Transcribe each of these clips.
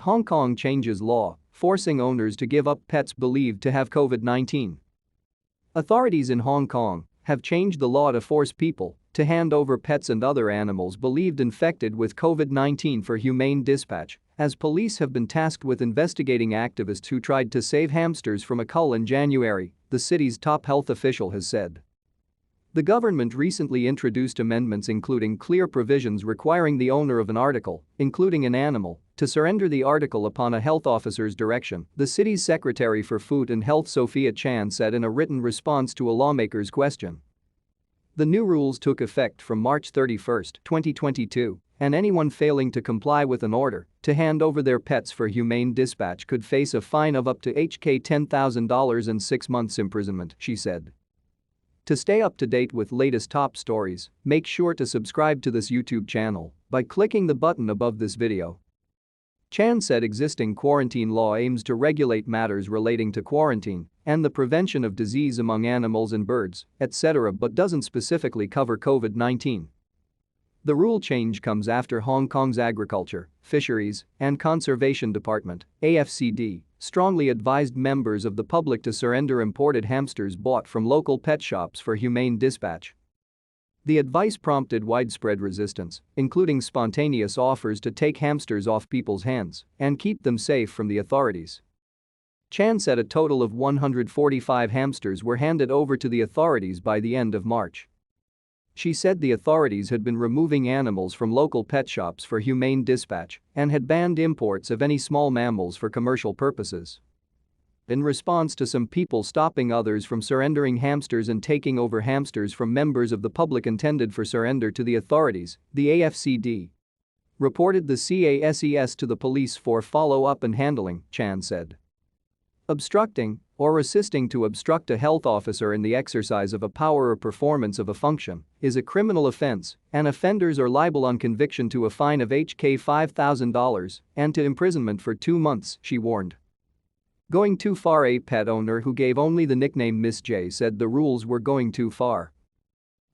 Hong Kong changes law, forcing owners to give up pets believed to have COVID-19. Authorities in Hong Kong have changed the law to force people to hand over pets and other animals believed infected with COVID-19 for humane dispatch, as police have been tasked with investigating activists who tried to save hamsters from a cull in January, the city's top health official has said. The government recently introduced amendments including clear provisions requiring the owner of an article, including an animal, to surrender the article upon a health officer's direction, the city's Secretary for Food and Health Sophia Chan said in a written response to a lawmaker's question. The new rules took effect from March 31, 2022, and anyone failing to comply with an order to hand over their pets for humane dispatch could face a fine of up to $10,000 and 6 months imprisonment, she said. To stay up to date with latest top stories, make sure to subscribe to this YouTube channel by clicking the button above this video. Chan said existing quarantine law aims to regulate matters relating to quarantine and the prevention of disease among animals and birds, etc., but doesn't specifically cover COVID-19. The rule change comes after Hong Kong's Agriculture, Fisheries and Conservation Department (AFCD) strongly advised members of the public to surrender imported hamsters bought from local pet shops for humane dispatch. The advice prompted widespread resistance, including spontaneous offers to take hamsters off people's hands and keep them safe from the authorities. Chan said a total of 145 hamsters were handed over to the authorities by the end of March. She said the authorities had been removing animals from local pet shops for humane dispatch and had banned imports of any small mammals for commercial purposes. In response to some people stopping others from surrendering hamsters and taking over hamsters from members of the public intended for surrender to the authorities, the AFCD reported the CASES to the police for follow-up and handling, Chan said. Obstructing or assisting to obstruct a health officer in the exercise of a power or performance of a function is a criminal offense, and offenders are liable on conviction to a fine of $5,000 and to imprisonment for 2 months, she warned. Going too far. A pet owner who gave only the nickname Miss J said the rules were going too far.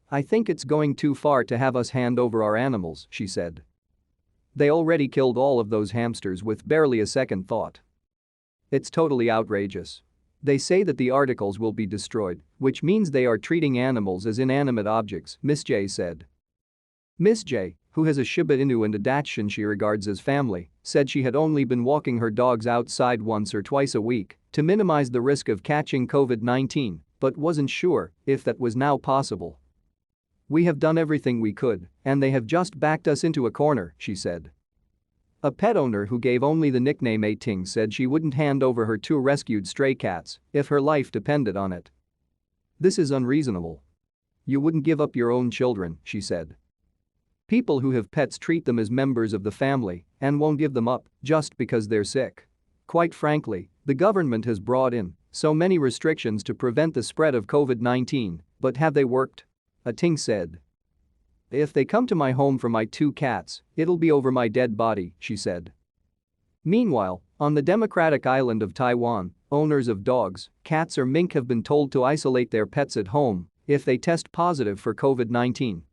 "I think it's going too far to have us hand over our animals," she said. "They already killed all of those hamsters with barely a second thought. It's totally outrageous. They say that the articles will be destroyed, which means they are treating animals as inanimate objects," Miss J said. Miss J, who has a Shiba Inu and a Dachshund she regards as family, said she had only been walking her dogs outside once or twice a week to minimize the risk of catching COVID-19, but wasn't sure if that was now possible. "We have done everything we could, and they have just backed us into a corner," she said. A pet owner who gave only the nickname A Ting said she wouldn't hand over her 2 rescued stray cats if her life depended on it. "This is unreasonable. You wouldn't give up your own children," she said. "People who have pets treat them as members of the family and won't give them up just because they're sick. Quite frankly, the government has brought in so many restrictions to prevent the spread of COVID-19, but have they worked?" A Ting said. "If they come to my home for my 2 cats, it'll be over my dead body," she said. Meanwhile, on the democratic island of Taiwan, owners of dogs, cats or mink have been told to isolate their pets at home if they test positive for COVID-19.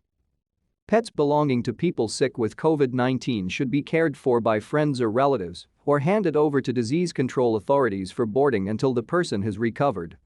Pets belonging to people sick with COVID-19 should be cared for by friends or relatives or handed over to disease control authorities for boarding until the person has recovered.